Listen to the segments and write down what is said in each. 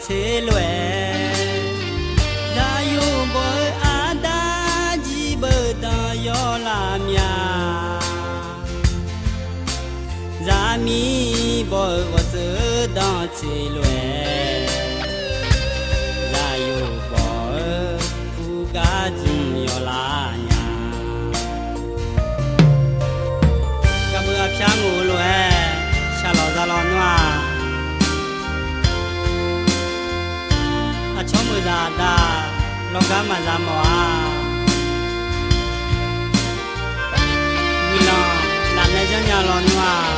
thế lệ ra yêu bởi ada ji bởi ta yo làm nhà ra mi bởi vợ sớ đó thế lệ ra yêu bởi u cá chim yo là nhà các bữa sáng ngủ lệ xa lò ra lò noa cho mưa ra đà lo cá mà ra mò vì lo làm này cho nhà lo noa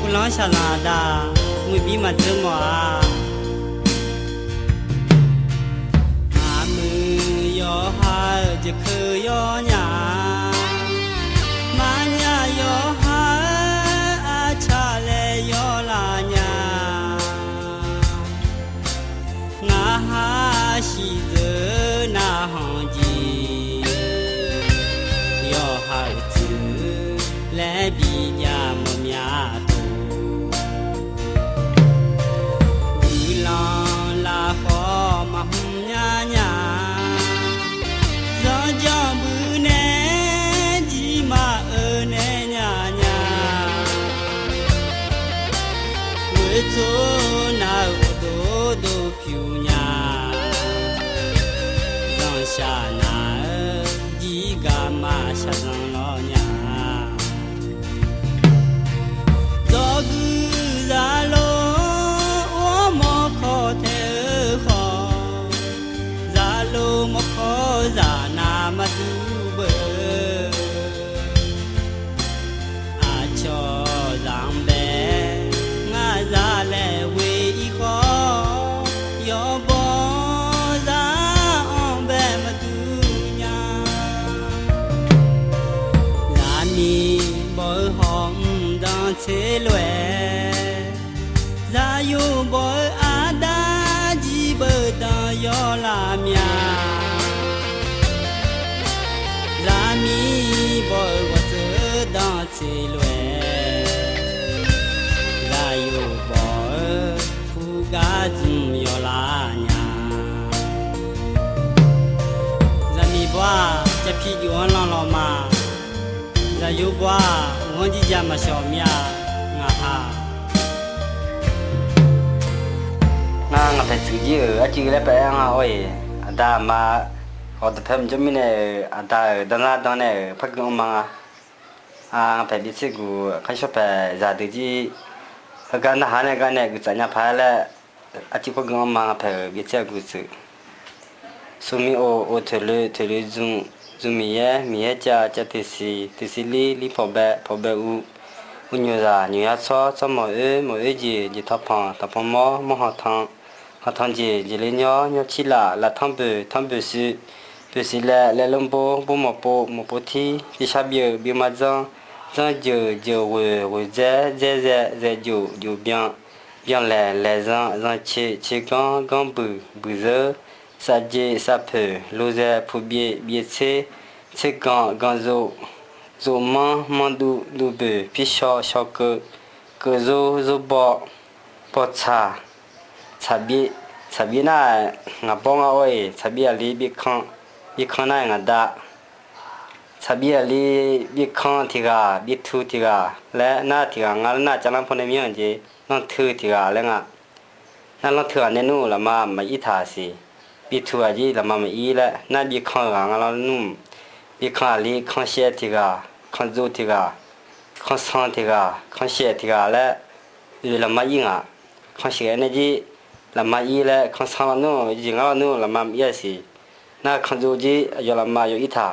cô nói sao là đà người bí mà chưa mò mưa yo ha chỉ khơi yo nhà mà nhà yo ha cha lệ yo là nhà ha si de na hong ji yo ha zu le bi ya mo mya tu wi la kho ma hum nya nya do jo bu ne ji ma ơ ne nya nya we zo na do do pyu cha na ji ga ma sa sang lo nya do gu za lo o mo kho the kho za lo mo kho za na ma du bơ a cho dang be nga za le we i kho yo bo thế lệ ra yêu bởi ada ji bởi ta yo làm nhà ra mi bởi vợ sớ đó thế lệ ra yêu bởi phu cá chim yo là nhà ra mi boa chấp phi yêu anh lo mà ra yêu boa ông chỉ ra mà xỏ mía ngà ha ngà phải xử gì ở chứ lấy bé ngà ơi ada mà họ tập thêm cho mình này ada đó này phát công mà phải biết sự của khách shop phải ra được gì cái này cái nhà phải là chỉ có công mà phải biết sự của sự số mi ô thuê lưới dùng mía cha thế si li phò bè u nhiều ra nhiều ăn so mỗi gì thắp phong mò họ thằng gì lấy nhỏ chỉ là thằng bự sự là lông bò một bò thi sao bia mà giờ giờ vừa dễ dù bien lẹ giờ chỉ con bự giờ sa peu loze pour bien c'est quand zo man du be puis cho que zo bo cha bi na nga bong a oi cha bi ali bi khan na nga da sabia li bi khan thiga bi thu thiga le na thiga ngal na chalang phone mi anje non thu thiga le nga na lo thu ane nu la ma i tha si bi thu a ji la ma i le na bi khan ga ngal nu bi khan li khan she thiga khan zu thiga khan san thiga khan she thiga le la ma i nga khan she ne ji la ma i le khan san nu ji ngal nu la ma i si na khan zu ji yo la ma yo i tha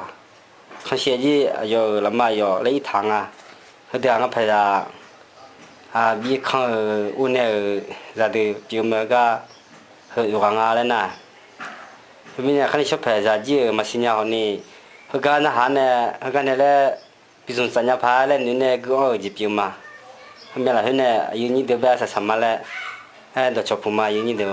khan she ji yo la ma yo le i tha nga he da nga pha da bi khan u ne ra de ju ma ga he yo nga le na mi ne khan sho pha za ji ma sin ya ho ni he ga na ha ne he ga ne le bi sun sa nya pha le ni ne go ji pi ma he me la he ne yu ni de ba sa sa ma le do cho pu ma yu ni de